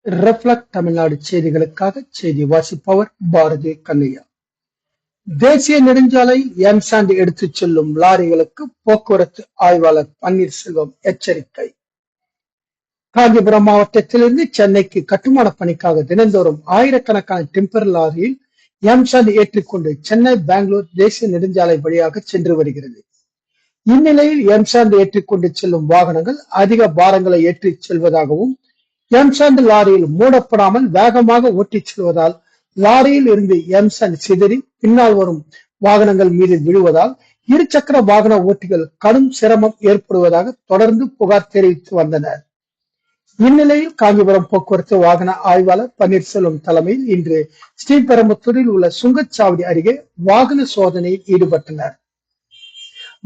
Reflect Tamil Nadu செய்திகளுக்காக செய்தி வாசிப்பவர் பாரதி கண்ணையா. தேசிய நெடுஞ்சாலை எம்சாண்ட் எடுத்துச் செல்லும் லாரிகளுக்கு போக்குவரத்து ஆய்வாளர் பன்னீர்செல்வம் எச்சரிக்கை. காஞ்சிபுரம் மாவட்டத்திலிருந்து சென்னைக்கு கட்டுமான பணிக்காக தினந்தோறும் ஆயிரக்கணக்கான டிம்பர் லாரியில் எம்சாண்ட் ஏற்றிக்கொண்டு சென்னை பெங்களூர் தேசிய நெடுஞ்சாலை வழியாக சென்று வருகிறது. இந்நிலையில் எம்சாண்ட் ஏற்றிக்கொண்டு செல்லும் வாகனங்கள் அதிக பாரங்களை ஏற்றிச் செல்வதாகவும் எம்சாண்ட் லாரியில் மூடப்படாமல் வேகமாக ஓட்டிச் செல்வதால் லாரியில் இருந்து எம்சாண்ட் சிதறி பின்னால் வரும் வாகனங்கள் மீது விழுவதால் இருசக்கர வாகன ஓட்டிகள் கடும் சிரமம் ஏற்படுவதாக தொடர்ந்து புகார் தெரிவித்து வந்தனர். இந்நிலையில் காஞ்சிபுரம் போக்குவரத்து வாகன ஆய்வாளர் பன்னீர்செல்வம் தலைமையில் இன்று ஸ்ரீபெரும்புத்தூரில் உள்ள சுங்கச்சாவடி அருகே வாகன சோதனையில் ஈடுபட்டனர்.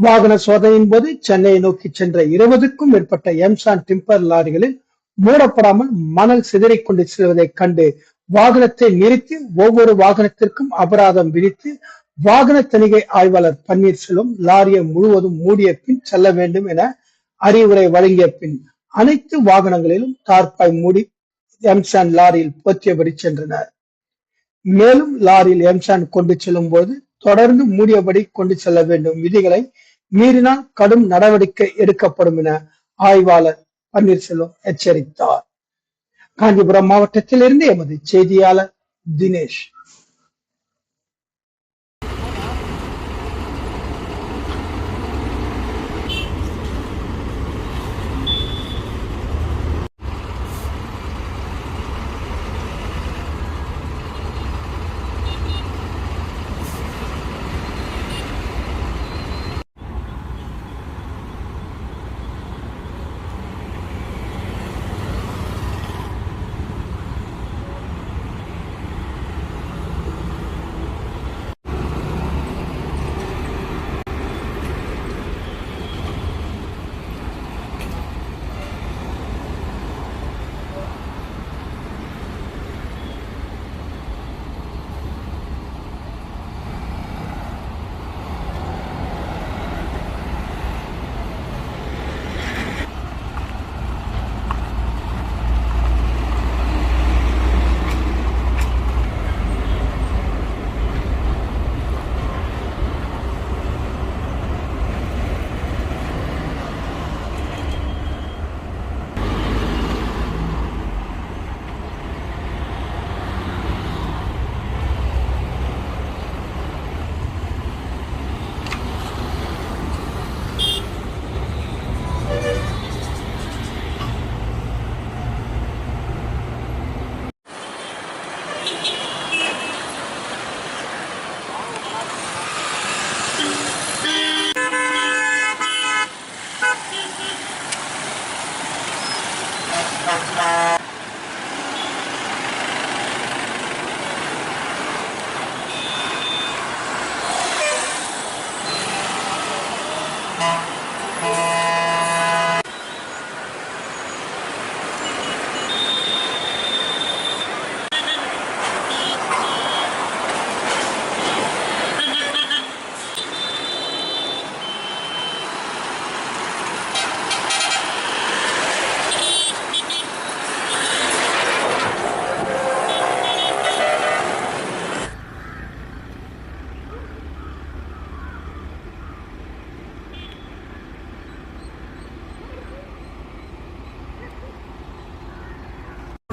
வாகன சோதனையின் போது சென்னையை நோக்கி சென்ற 20க்கும் மேற்பட்ட எம்சாண்ட் டிம்பர் லாரிகளில் மூடப்படாமல் மணல் சிதறிக் கொண்டு செல்வதை கண்டு வாகனத்தை நிறுத்தி ஒவ்வொரு வாகனத்திற்கும் அபராதம் விதித்து வாகன தணிக்கை ஆய்வாளர் பன்னீர்செல்வம் லாரியை முழுவதும் மூடிய பின் செல்ல வேண்டும் என அறிவுரை வழங்கிய பின் அனைத்து வாகனங்களிலும் தார்பாய் மூடி எம்சாண்ட் லாரியில் போற்றியபடி சென்றனர். மேலும் லாரியில் எம்சாண்ட் கொண்டு செல்லும் போது தொடர்ந்து மூடியபடி கொண்டு செல்ல வேண்டும், விதிகளை மீறினால் கடும் நடவடிக்கை எடுக்கப்படும் என ஆய்வாளர் பன்னீர்செல்வம் எச்சரித்தார். காஞ்சிபுரம் மாவட்டத்தில் இருந்து எமது செய்தியாளர் தினேஷ்.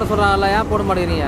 சொல்றாங்கல்ல, ஏன் போட மாட்டேங்கிறீங்க?